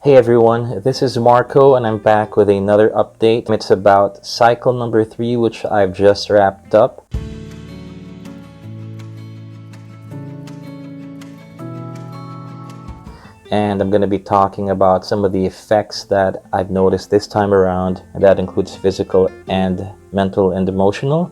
Hey everyone, this is Marco and I'm back with another update. It's about cycle number 3, which I've just wrapped up. And I'm going to be talking about some of the effects that I've noticed this time around, and that includes physical and mental and emotional.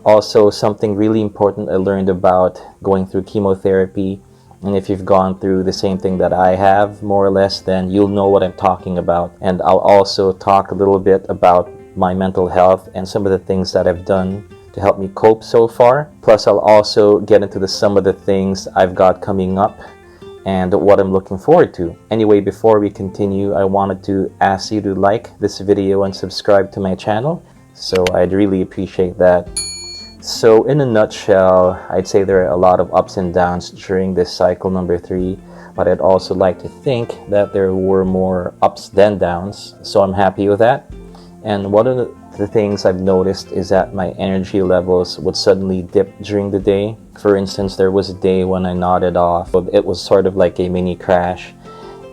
Also, something really important I learned about going through chemotherapy. And if you've gone through the same thing that I have, more or less, then you'll know what I'm talking about. And I'll also talk a little bit about my mental health and some of the things that I've done to help me cope so far. Plus, I'll also get into some of the things I've got coming up and what I'm looking forward to. Anyway, before we continue, I wanted to ask you to like this video and subscribe to my channel. So I'd really appreciate that. So in a nutshell, I'd say there are a lot of ups and downs during this cycle number 3, but I'd also like to think that there were more ups than downs, so I'm happy with that. And one of the things I've noticed is that my energy levels would suddenly dip during the day. For instance, there was a day when I nodded off. It was sort of like a mini crash.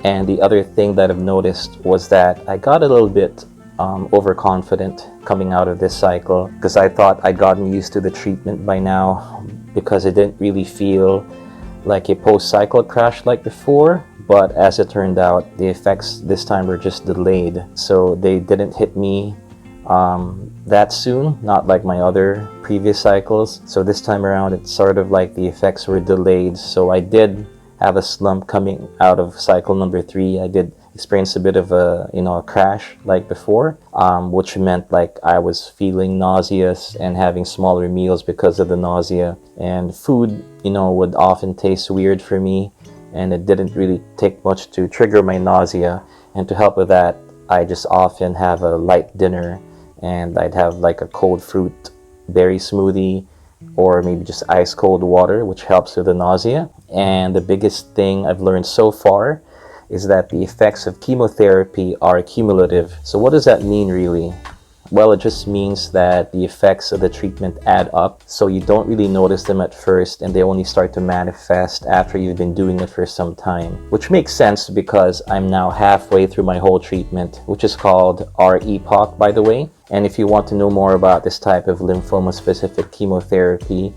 And the other thing that I've noticed was that I got a little bit overconfident coming out of this cycle, because I thought I'd gotten used to the treatment by now, because it didn't really feel like a post-cycle crash like before. But as it turned out, the effects this time were just delayed, so they didn't hit me that soon, not like my other previous cycles. So this time around, it's sort of like the effects were delayed. So I did have a slump coming out of cycle number 3. I did experience a bit of a crash like before, which meant like I was feeling nauseous and having smaller meals because of the nausea, and food would often taste weird for me, and it didn't really take much to trigger my nausea. And to help with that, I just often have a light dinner, and I'd have like a cold fruit berry smoothie, or maybe just ice cold water, which helps with the nausea. And the biggest thing I've learned so far is that the effects of chemotherapy are cumulative. So what does that mean really? Well, it just means that the effects of the treatment add up, so you don't really notice them at first, and they only start to manifest after you've been doing it for some time. Which makes sense, because I'm now halfway through my whole treatment, which is called R-EPOCH, by the way. And if you want to know more about this type of lymphoma-specific chemotherapy,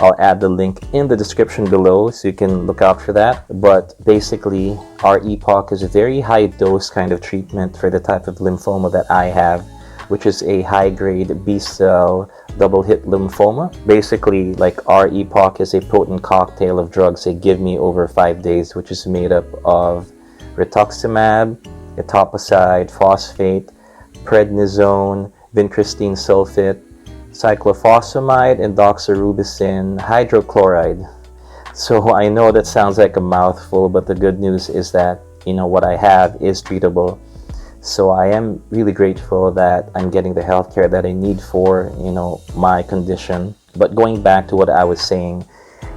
I'll add the link in the description below so you can look out for that. But basically, R-EPOCH is a very high dose kind of treatment for the type of lymphoma that I have, which is a high-grade B-cell double-hit lymphoma. Basically, like, R-EPOCH is a potent cocktail of drugs they give me over 5 days, which is made up of rituximab, etoposide, phosphate, prednisone, vincristine sulfate, cyclophosphamide, and doxorubicin hydrochloride. So I know that sounds like a mouthful, but the good news is that what I have is treatable. So I am really grateful that I'm getting the healthcare that I need for my condition. But going back to what I was saying,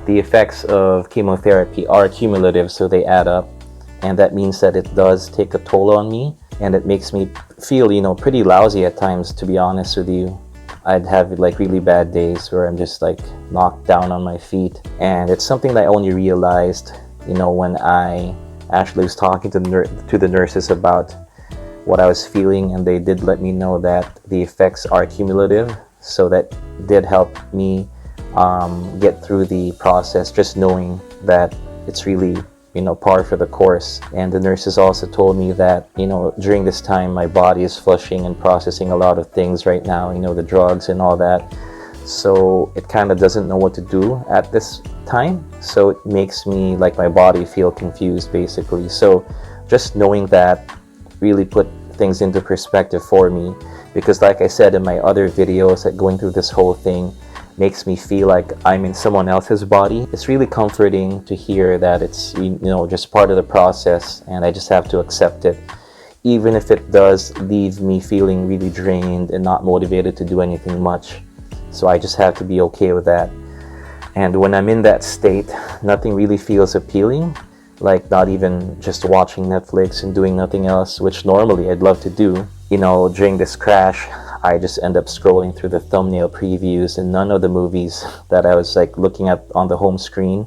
the effects of chemotherapy are cumulative, so they add up, and that means that it does take a toll on me, and it makes me feel pretty lousy at times, to be honest with you. I'd have like really bad days where I'm just like knocked down on my feet, and it's something that I only realized when I actually was talking to the nurses about what I was feeling, and they did let me know that the effects are cumulative. So that did help me get through the process, just knowing that it's really par for the course. And the nurses also told me that during this time my body is flushing and processing a lot of things right now, the drugs and all that, so it kind of doesn't know what to do at this time. So it makes me, like, my body feel confused basically. So just knowing that really put things into perspective for me, because like I said in my other videos, that going through this whole thing makes me feel like I'm in someone else's body. It's really comforting to hear that it's just part of the process, and I just have to accept it, even if it does leave me feeling really drained and not motivated to do anything much. So I just have to be okay with that. And when I'm in that state, nothing really feels appealing, like not even just watching Netflix and doing nothing else, which normally I'd love to do. During this crash, I just end up scrolling through the thumbnail previews, and none of the movies that I was like looking at on the home screen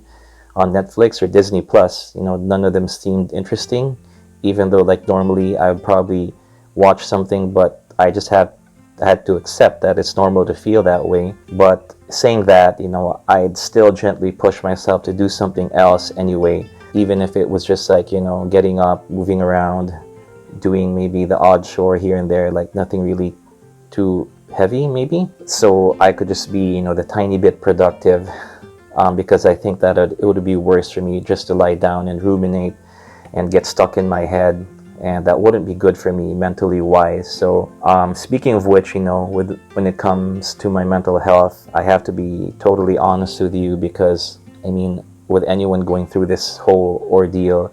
on Netflix or Disney Plus, none of them seemed interesting. even though like normally I would probably watch something, but I just had to accept that it's normal to feel that way. But saying that, I'd still gently push myself to do something else anyway, even if it was just like, getting up, moving around, doing maybe the odd chore here and there, like nothing really too heavy maybe, so I could just be the tiny bit productive, because I think that it would be worse for me just to lie down and ruminate and get stuck in my head, and that wouldn't be good for me mentally wise. So speaking of which, when it comes to my mental health, I have to be totally honest with you, because with anyone going through this whole ordeal,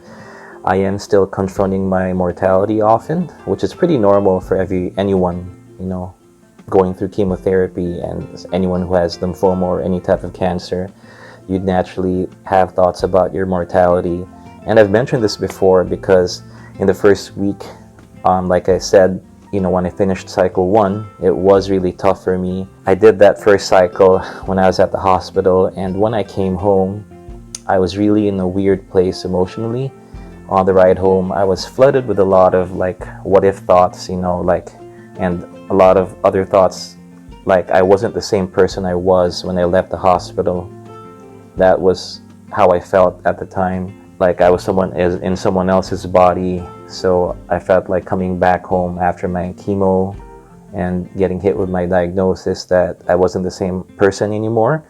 I am still confronting my mortality often, which is pretty normal for anyone, going through chemotherapy, and anyone who has lymphoma or any type of cancer. You'd naturally have thoughts about your mortality. And I've mentioned this before because in the first week, like I said, when I finished cycle 1, it was really tough for me. I did that first cycle when I was at the hospital, and when I came home, I was really in a weird place emotionally. On the ride home, I was flooded with a lot of like what if thoughts, and a lot of other thoughts, like I wasn't the same person I was when I left the hospital. That was how I felt at the time, like I was in someone else's body. So I felt like coming back home after my chemo and getting hit with my diagnosis, that I wasn't the same person anymore.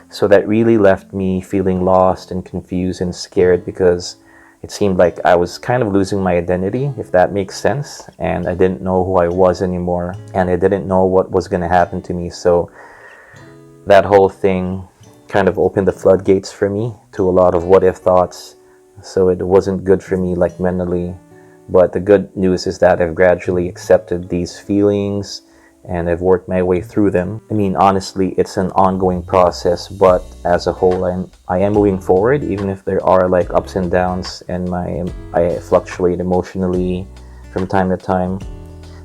So that really left me feeling lost and confused and scared, because it seemed like I was kind of losing my identity, if that makes sense. And I didn't know who I was anymore, and I didn't know what was going to happen to me. So that whole thing kind of opened the floodgates for me to a lot of what if thoughts. So it wasn't good for me, like mentally. But the good news is that I've gradually accepted these feelings, and I've worked my way through them. Honestly, it's an ongoing process, but as a whole, I am moving forward, even if there are like ups and downs, and I fluctuate emotionally from time to time.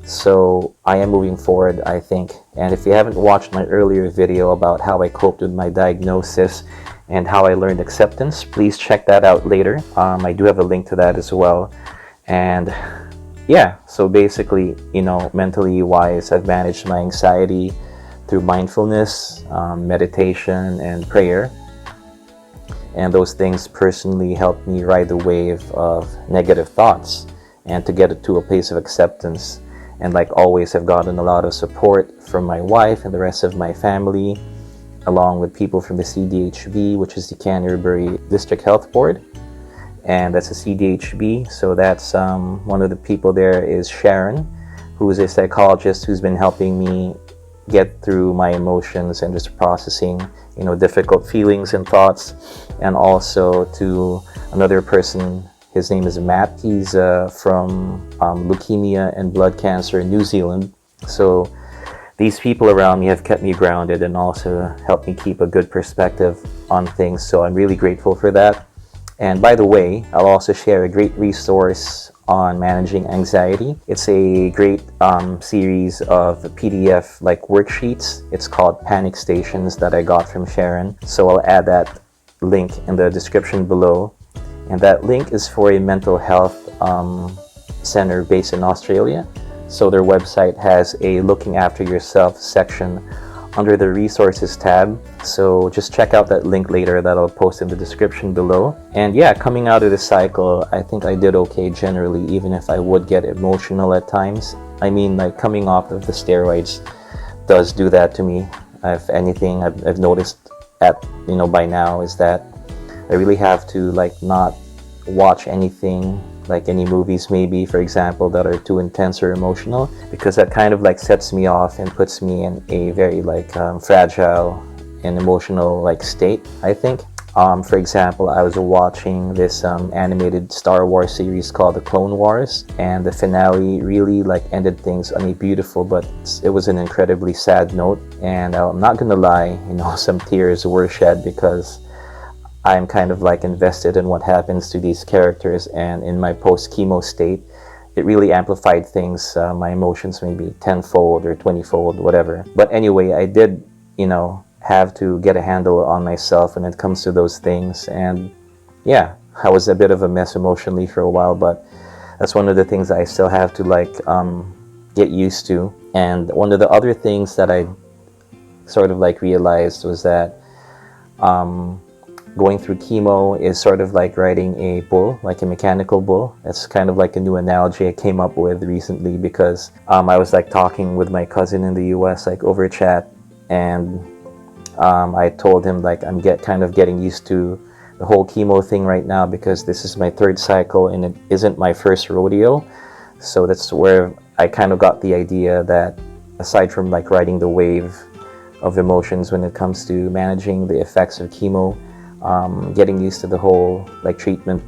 So I am moving forward, I think. And if you haven't watched my earlier video about how I coped with my diagnosis and how I learned acceptance, please check that out later. I do have a link to that as well. And yeah, so basically, mentally wise, I've managed my anxiety through mindfulness, meditation, and prayer. And those things personally helped me ride the wave of negative thoughts and to get it to a place of acceptance. And like always, I've gotten a lot of support from my wife and the rest of my family, along with people from the CDHB, which is the Canterbury District Health Board. And that's a CDHB. So that's one of the people there is Sharon, who is a psychologist who's been helping me get through my emotions and just processing, difficult feelings and thoughts. And also to another person, his name is Matt. He's from leukemia and blood cancer in New Zealand. So these people around me have kept me grounded and also helped me keep a good perspective on things. So I'm really grateful for that. And by the way, I'll also share a great resource on managing anxiety. It's a great series of PDF like worksheets. It's called Panic Stations that I got from Sharon. So I'll add that link in the description below. And that link is for a mental health center based in Australia. So their website has a Looking After Yourself section under the resources tab. So just check out that link later that I'll post in the description below. And yeah, coming out of the cycle, I think I did okay generally, even if I would get emotional at times. Like coming off of the steroids does do that to me. If anything, I've noticed by now is that I really have to not watch anything, like any movies maybe, for example, that are too intense or emotional, because that kind of sets me off and puts me in a very fragile and emotional state, I think. For example, I was watching this animated Star Wars series called The Clone Wars, and the finale really ended things on a beautiful, but it was an incredibly sad note. And I'm not gonna lie, some tears were shed, because I'm kind of invested in what happens to these characters, and in my post-chemo state, it really amplified things, my emotions maybe tenfold or 20-fold, whatever. But anyway, I did, have to get a handle on myself when it comes to those things. And yeah, I was a bit of a mess emotionally for a while, but that's one of the things I still have to like get used to. And one of the other things that I sort of like realized was that going through chemo is sort of like riding a bull, like a mechanical bull. That's kind of like a new analogy I came up with recently, because I was like talking with my cousin in the US like over chat, and I told him like I'm kind of getting used to the whole chemo thing right now, because this is my third cycle and it isn't my first rodeo. So that's where I kind of got the idea that aside from like riding the wave of emotions when it comes to managing the effects of chemo, getting used to the whole like treatment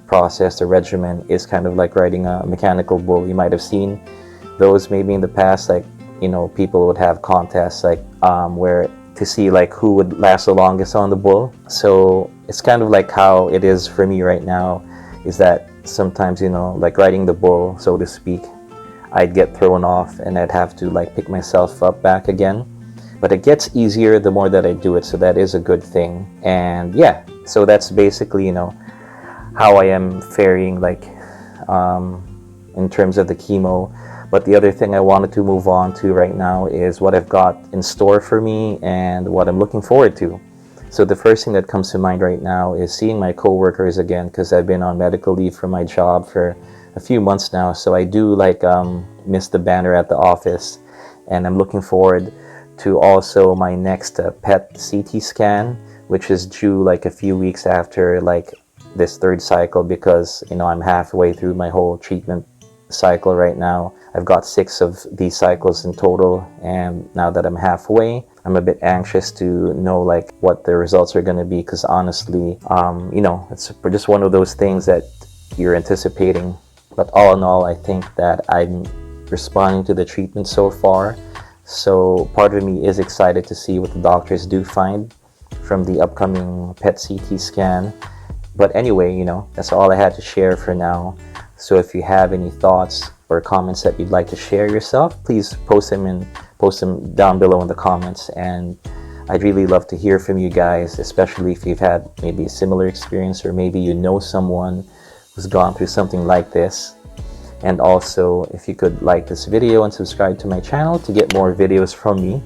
process, the regimen, is kind of like riding a mechanical bull. You might have seen those maybe in the past, like, you know, people would have contests like where to see like who would last the longest on the bull. So it's kind of like how it is for me right now, is that sometimes, you know, like riding the bull, so to speak, I'd get thrown off and I'd have to like pick myself up back again. But it gets easier the more that I do it, so that is a good thing. And yeah, so that's basically, you know, how I am faring like in terms of the chemo. But the other thing I wanted to move on to right now is what I've got in store for me and what I'm looking forward to. So the first thing that comes to mind right now is seeing my coworkers again, because I've been on medical leave from my job for a few months now. So I do like miss the banner at the office, and I'm looking forward to also my next PET CT scan, which is due like a few weeks after like this third cycle, because, you know, I'm halfway through my whole treatment cycle right now. I've got 6 of these cycles in total, and now that I'm halfway, I'm a bit anxious to know like what the results are going to be, because honestly, you know, it's just one of those things that you're anticipating. But all in all, I think that I'm responding to the treatment so far. So part of me is excited to see what the doctors do find from the upcoming PET CT scan. But anyway, you know, that's all I had to share for now. So if you have any thoughts or comments that you'd like to share yourself, please post them down below in the comments. And I'd really love to hear from you guys, especially if you've had maybe a similar experience, or maybe you know someone who's gone through something like this. And also, if you could like this video and subscribe to my channel to get more videos from me,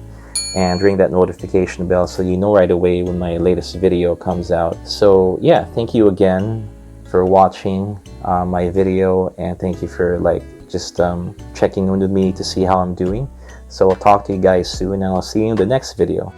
and ring that notification bell so you know right away when my latest video comes out. So yeah, thank you again for watching my video, and thank you for like just checking in with me to see how I'm doing. So I'll talk to you guys soon, and I'll see you in the next video.